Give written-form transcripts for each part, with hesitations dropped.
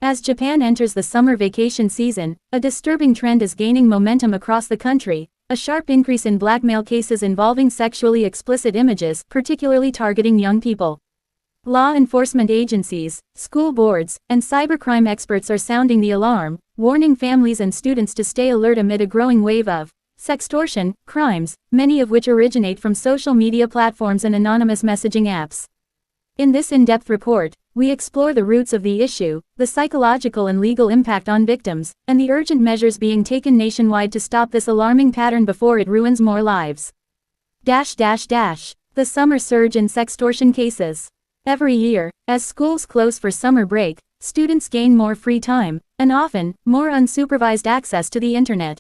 As Japan enters the summer vacation season, a disturbing trend is gaining momentum across the country: a sharp increase in blackmail cases involving sexually explicit images, particularly targeting young people. Law enforcement agencies, school boards, and cybercrime experts are sounding the alarm, warning families and students to stay alert amid a growing wave of sextortion crimes, many of which originate from social media platforms and anonymous messaging apps. In this in-depth report, we explore the roots of the issue, the psychological and legal impact on victims, and the urgent measures being taken nationwide to stop this alarming pattern before it ruins more lives. The summer surge in sextortion cases. Every year, as schools close for summer break, students gain more free time, and often, more unsupervised access to the internet.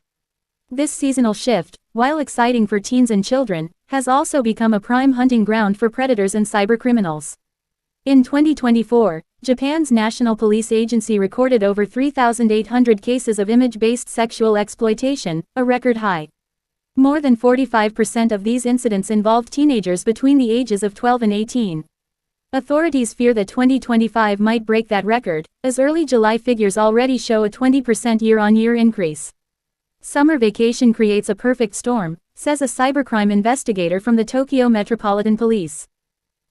This seasonal shift, while exciting for teens and children, has also become a prime hunting ground for predators and cybercriminals. In 2024, Japan's National Police Agency recorded over 3,800 cases of image-based sexual exploitation, a record high. More than 45% of these incidents involved teenagers between the ages of 12 and 18. Authorities fear that 2025 might break that record, as early July figures already show a 20% year-on-year increase. Summer vacation creates a perfect storm, says a cybercrime investigator from the Tokyo Metropolitan Police.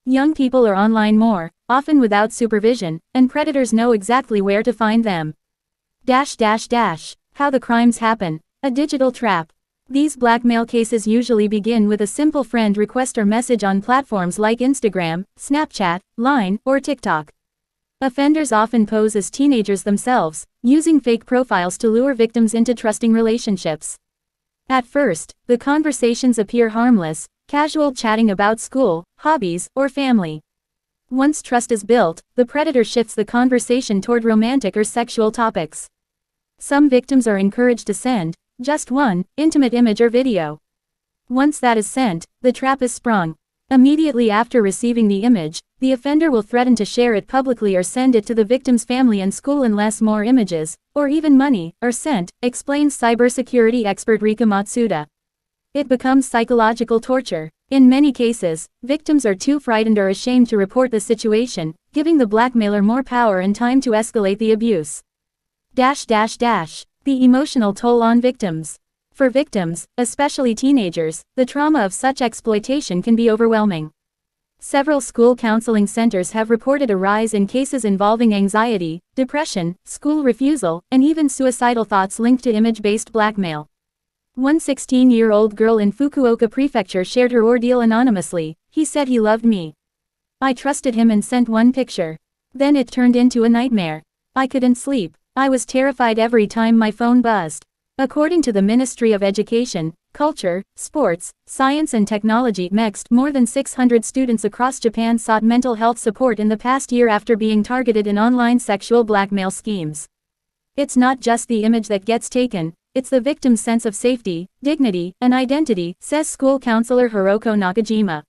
Young people are online more, often without supervision, and predators know exactly where to find them. How the crimes happen. A digital trap. These blackmail cases usually begin with a simple friend request or message on platforms like Instagram, Snapchat, Line, or TikTok. Offenders often pose as teenagers themselves, using fake profiles to lure victims into trusting relationships. At first, the conversations appear harmless, casual chatting about school, hobbies, or family. Once trust is built, the predator shifts the conversation toward romantic or sexual topics. Some victims are encouraged to send just one intimate image or video. Once that is sent, the trap is sprung. Immediately after receiving the image, the offender will threaten to share it publicly or send it to the victim's family and school unless more images, or even money, are sent, explains cybersecurity expert Rika Matsuda. It becomes psychological torture. In many cases, victims are too frightened or ashamed to report the situation, giving the blackmailer more power and time to escalate the abuse. The emotional toll on victims. For victims, especially teenagers, the trauma of such exploitation can be overwhelming. Several school counseling centers have reported a rise in cases involving anxiety, depression, school refusal, and even suicidal thoughts linked to image-based blackmail. One 16-year-old girl in Fukuoka Prefecture shared her ordeal anonymously. "He said he loved me. I trusted him and sent one picture. Then it turned into a nightmare. I couldn't sleep. I was terrified every time my phone buzzed." According to the Ministry of Education, Culture, Sports, Science and Technology (MEXT), more than 600 students across Japan sought mental health support in the past year after being targeted in online sexual blackmail schemes. It's not just the image that gets taken, it's the victim's sense of safety, dignity, and identity, says school counselor Hiroko Nakajima.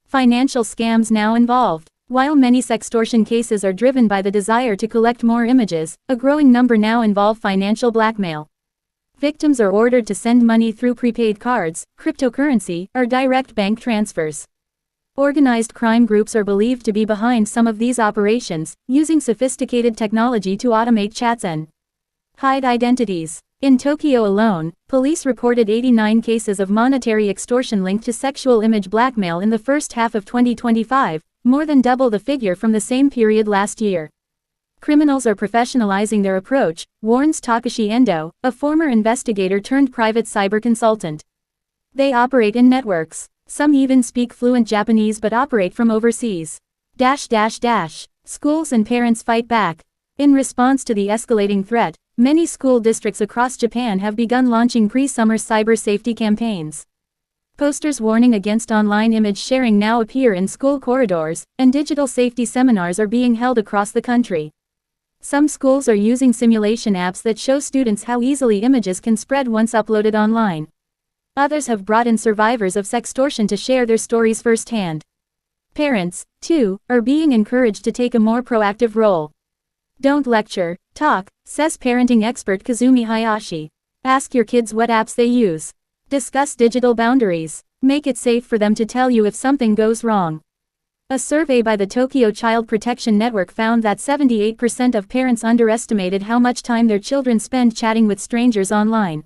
Financial scams now involved. While many sextortion cases are driven by the desire to collect more images, a growing number now involve financial blackmail. Victims are ordered to send money through prepaid cards, cryptocurrency, or direct bank transfers. Organized crime groups are believed to be behind some of these operations, using sophisticated technology to automate chats and hide identities. In Tokyo alone, police reported 89 cases of monetary extortion linked to sexual image blackmail in the first half of 2025, more than double the figure from the same period last year. Criminals are professionalizing their approach, warns Takashi Endo, a former investigator turned private cyber consultant. They operate in networks. Some even speak fluent Japanese but operate from overseas. Schools and parents fight back. In response to the escalating threat, many school districts across Japan have begun launching pre-summer cyber safety campaigns. Posters warning against online image sharing now appear in school corridors, and digital safety seminars are being held across the country. Some schools are using simulation apps that show students how easily images can spread once uploaded online. Others have brought in survivors of sextortion to share their stories firsthand. Parents, too, are being encouraged to take a more proactive role. Don't lecture, talk, says parenting expert Kazumi Hayashi. Ask your kids what apps they use. Discuss digital boundaries. Make it safe for them to tell you if something goes wrong. A survey by the Tokyo Child Protection Network found that 78% of parents underestimated how much time their children spend chatting with strangers online.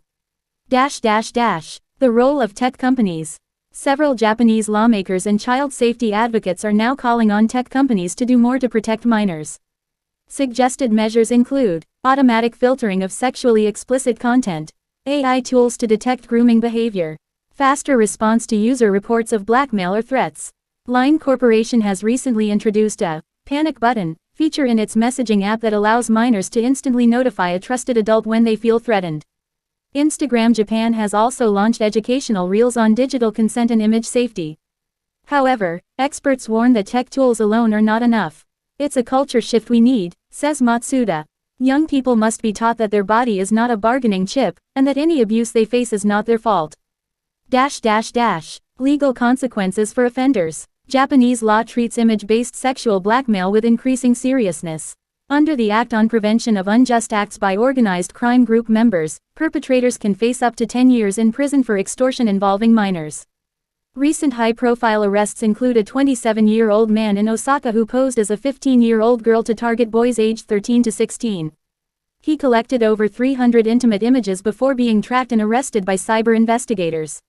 The role of tech companies. Several Japanese lawmakers and child safety advocates are now calling on tech companies to do more to protect minors. Suggested measures include automatic filtering of sexually explicit content, AI tools to detect grooming behavior, faster response to user reports of blackmail or threats. Line Corporation has recently introduced a panic button feature in its messaging app that allows minors to instantly notify a trusted adult when they feel threatened. Instagram Japan has also launched educational reels on digital consent and image safety. However, experts warn that tech tools alone are not enough. It's a culture shift we need, says Matsuda. Young people must be taught that their body is not a bargaining chip, and that any abuse they face is not their fault. Legal consequences for offenders. Japanese law treats image-based sexual blackmail with increasing seriousness. Under the Act on Prevention of Unjust Acts by Organized Crime Group members, perpetrators can face up to 10 years in prison for extortion involving minors. Recent high-profile arrests include a 27-year-old man in Osaka who posed as a 15-year-old girl to target boys aged 13 to 16. He collected over 300 intimate images before being tracked and arrested by cyber investigators.